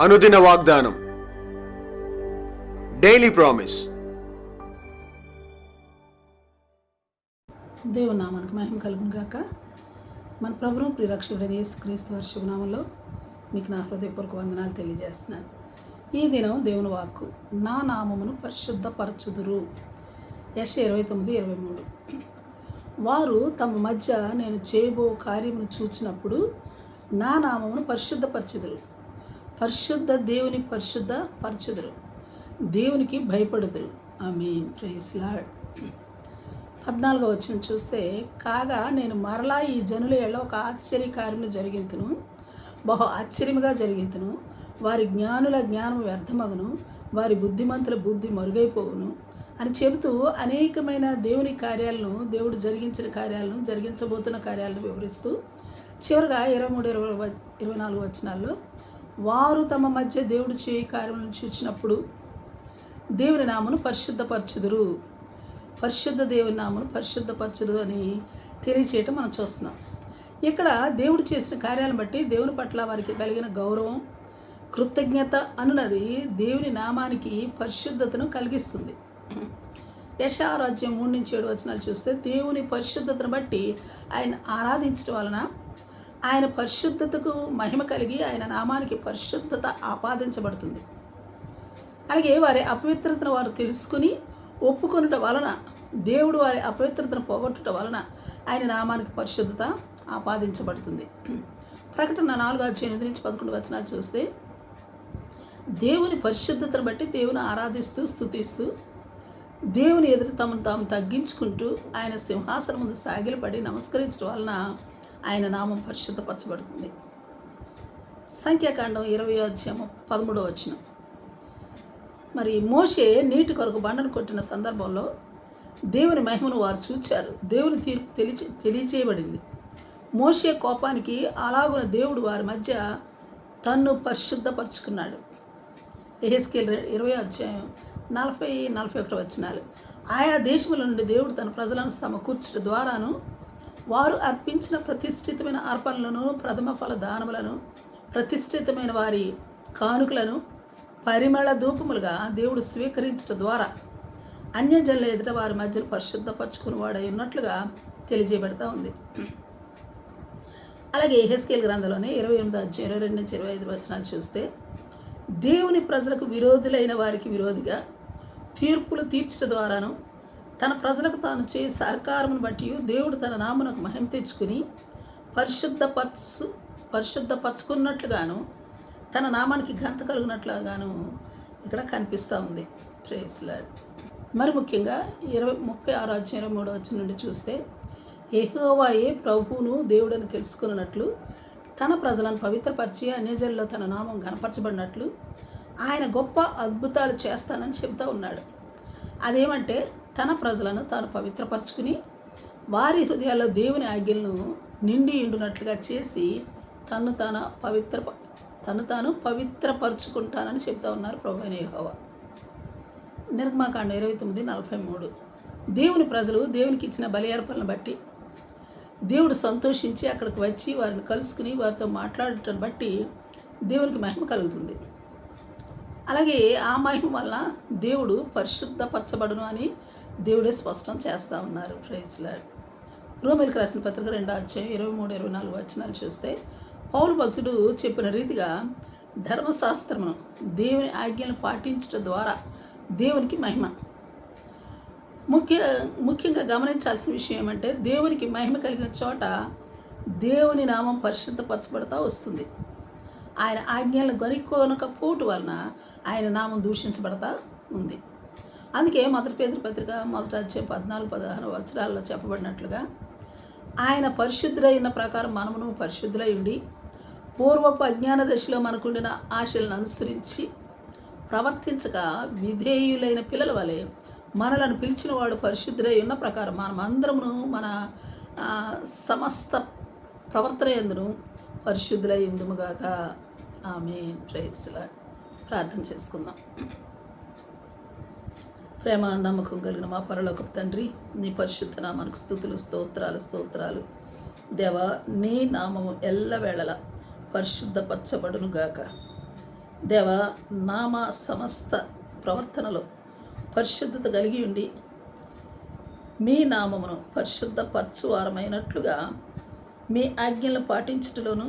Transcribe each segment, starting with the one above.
అనుదిన వాగ్దానం, daily promise. దేవుని నామానికి మహిమ కలుగును గాక. మన ప్రభువు ప్రియరక్షకుడైన యేసుక్రీస్తు వారి శుభనామంలో మీకు నా హృదయపూర్వక వందనాలు తెలియజేస్తున్నాను. ఈ దినం దేవుని వాక్కు, నా నామమును పరిశుద్ధపరచుదురు. యెషయా 29:23. వారు తమ మధ్య నేను చేయబో కార్యమును చూచినప్పుడు నా నామమును పరిశుద్ధపరచుదురు. పరిశుద్ధ దేవుని పరిశుద్ధపరచుదురు, దేవునికి భయపడుదురు. ఆమేన్. Praise lord. 14వ వచనం చూస్తే, కాగా నేను మరలా ఈ జనుల ఎడల ఒక ఆశ్చర్యకార్యమును జరిగింతును, బహు ఆశ్చర్యముగా జరిగింతును. వారి జ్ఞానుల జ్ఞానం వ్యర్థమగును, వారి బుద్ధిమంతుల బుద్ధి మరుగైపోవును అని చెబుతూ అనేకమైన దేవుని కార్యాలను, దేవుడు జరిగించిన కార్యాలను, జరిగించబోతున్న కార్యాలను వివరిస్తూ చివరిగా 23-24 వచనాల్లో వారు తమ మధ్య దేవుడు చేయి కార్యములను చూచినప్పుడు దేవుని నామను పరిశుద్ధపరచుదురు, పరిశుద్ధ దేవుని నామను పరిశుద్ధపరచుదు అని తెలియచేయటం మనం చూస్తున్నాం. ఇక్కడ దేవుడు చేసిన కార్యాలను బట్టి దేవుని పట్ల వారికి కలిగిన గౌరవం, కృతజ్ఞత అనున్నది దేవుని నామానికి పరిశుద్ధతను కలిగిస్తుంది. యెషయా 3-7 వచనాలు చూస్తే, దేవుని పరిశుద్ధతను బట్టి ఆయన ఆరాధించడం వలన ఆయన పరిశుద్ధతకు మహిమ కలిగి ఆయన నామానికి పరిశుద్ధత ఆపాదించబడుతుంది. అలాగే వారి అపవిత్రతను వారు తెలుసుకుని ఒప్పుకొనుట వలన, దేవుడు వారి అపవిత్రతను పోగొట్టుట వలన ఆయన నామానికి పరిశుద్ధత ఆపాదించబడుతుంది. ప్రకటన 4:8-11 వచనాలు చూస్తే, దేవుని పరిశుద్ధతను బట్టి దేవుని ఆరాధిస్తూ స్తుతిస్తూ దేవుని ఎదుట తమను తాము తగ్గించుకుంటూ ఆయన సింహాసనం ముందు సాగిలపడి నమస్కరించడం వలన ఆయన నామం పరిశుద్ధపరచబడుతుంది. సంఖ్యాకాండం 20:13 వచనం. మరి మోషే నీటి కొరకు బండను కొట్టిన సందర్భంలో దేవుని మహిమను వారు చూచారు. దేవుని తీర్పు తెలియచేయబడింది. మోషే కోపానికి అలాగున దేవుడు వారి మధ్య తన్ను పరిశుద్ధపరచుకున్నాడు. యెహెజ్కేలు 20:40-41 వచనాలు. ఆయా దేశముల నుండి దేవుడు తన ప్రజలను సమకూర్చుట ద్వారాను వారు అర్పించిన ప్రతిష్ఠితమైన అర్పణలను, ప్రథమ ఫల దానములను, ప్రతిష్ఠితమైన వారి కానుకలను పరిమళ ధూపములుగా దేవుడు స్వీకరించడం ద్వారా అన్యజనుల ఎదుట వారి మధ్యలో పరిశుద్ధపరచుకుని వాడై ఉన్నట్లుగా తెలియజేయబడతా ఉంది. అలాగే యెహెజ్కేలు గ్రంథంలోనే 28:22-25 వచనాలు చూస్తే, దేవుని ప్రజలకు విరోధులైన వారికి విరోధిగా తీర్పులు తీర్చడం ద్వారాను తన ప్రజలకు తాను చేసే సహకారమును బట్టి దేవుడు తన నామమునకు మహిమ తెచ్చుకుని పరిశుద్ధపరచుకున్నట్లుగాను తన నామానికి ఘనత కలిగినట్లుగాను ఇక్కడ కనిపిస్తూ ఉంది. Praise Lord. మరి ముఖ్యంగా 36-23 వచనం నుండి చూస్తే, యెహోవాయే ప్రభువును దేవుడని తెలుసుకున్నట్లు తన ప్రజలను పవిత్రపరిచి అన్యజనుల్లో తన నామం ఘనపరచబడినట్లు ఆయన గొప్ప అద్భుతాలు చేస్తానని చెబుతూ ఉన్నాడు. అదేమంటే, తన ప్రజలను తాను పవిత్రపరచుకుని వారి హృదయాల్లో దేవుని ఆజ్ఞలను నిండి ఉండునట్లుగా చేసి తను తాను పవిత్రపరచుకుంటానని చెబుతూ ఉన్నారు ప్రభువైన యెహోవా. నిర్గమాకాండం 29:43. దేవుని ప్రజలు దేవునికి ఇచ్చిన బలి అర్పణలను బట్టి దేవుడు సంతోషించి అక్కడికి వచ్చి వారిని కలుసుకుని వారితో మాట్లాడటం బట్టి దేవునికి మహిమ కలుగుతుంది. అలాగే ఆ మహిమ వల్ల దేవుడు పరిశుద్ధపరచబడును అని దేవుడే స్పష్టం చేస్తూ ఉన్నారు. Praise lord. రోమీయులకు రాసిన పత్రిక 2:23-24 వచనాలు చూస్తే, పౌలు భక్తుడు చెప్పిన రీతిగా ధర్మశాస్త్రమును, దేవుని ఆజ్ఞలను పాటించడం ద్వారా దేవునికి మహిమ. ముఖ్యంగా గమనించాల్సిన విషయం ఏమంటే, దేవునికి మహిమ కలిగిన చోట దేవుని నామం పరిశుద్ధపరచబడతా వస్తుంది. ఆయన ఆజ్ఞలను గనుక్కోనకపోవటం వలన ఆయన నామం దూషించబడతా ఉంది. అందుకే 1 పేతురు పత్రిక 1:14-16 వచనాల్లో చెప్పబడినట్లుగా ఆయన పరిశుద్ధులై ఉన్న ప్రకారం మనమును పరిశుద్ధులై ఉండి పూర్వపు అజ్ఞాన దశలో మనకుండిన ఆశలను అనుసరించి ప్రవర్తించక విధేయులైన పిల్లల వలె మనలను పిలిచిన వాడు పరిశుద్ధులై ఉన్న ప్రకారం మనమందరమును మన సమస్త ప్రవర్తన యందును పరిశుద్ధులై ఉందుముగాక. ఆమేన్. Praise lord. ప్రార్థన చేసుకుందాం. ప్రేమ నమ్మకం కలిగిన మా పరలోకపు తండ్రి, నీ పరిశుద్ధ నామానికి స్తుతులు, స్తోత్రాలు. దేవా, నీ నామము ఎల్లవేళలా పరిశుద్ధపరచబడును గాక. దేవ, నామ సమస్త ప్రవర్తనలో పరిశుద్ధత కలిగి ఉండి మీ నామమును పరిశుద్ధపరచువారమైనట్లుగా మీ ఆజ్ఞలను పాటించటలోను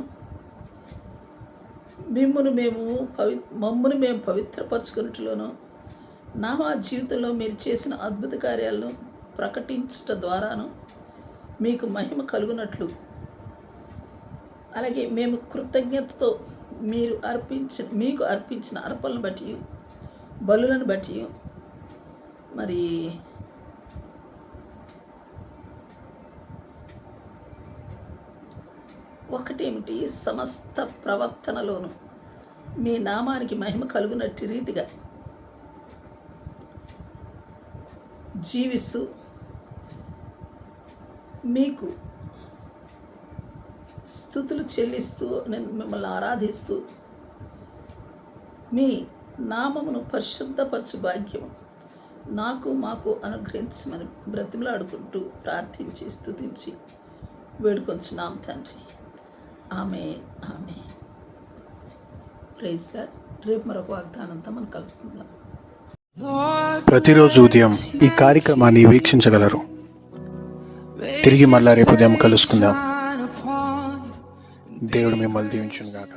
మమ్మును మేము పవిత్రపరచుకున్నట్లును మా జీవితంలో మీరు చేసిన అద్భుత కార్యాలను ప్రకటించుట ద్వారాను మీకు మహిమ కలుగునట్లు, అలాగే మేము కృతజ్ఞతతో మీకు అర్పించిన అర్పణలను బట్టి, బలులను బట్టి, మరి ఒకటేమిటి, సమస్త ప్రవర్తనలోను మీ నామానికి మహిమ కలుగునట్టి రీతిగా జీవిస్తూ మీకు స్తుతులు చెల్లిస్తూ నేను మిమ్మల్ని ఆరాధిస్తూ మీ నామమును పరిశుద్ధపరచు భాగ్యము మాకు అనుగ్రహించమని బ్రతిమలాడుకుంటూ ప్రార్థించి స్తుతించి వేడుకొంచున్నాం తండ్రి. Amen, amen. Praise lord. రేపు మరొక వాగ్దానంతో మనం కలుసుకుందాం. ప్రతిరోజు ఉదయం ఈ కార్యక్రమాన్ని వీక్షించగలరు. తిరిగి మళ్ళా రేపు ఉదయం కలుసుకుందాం. దేవుడు మిమ్మల్ని దీవించును గాక.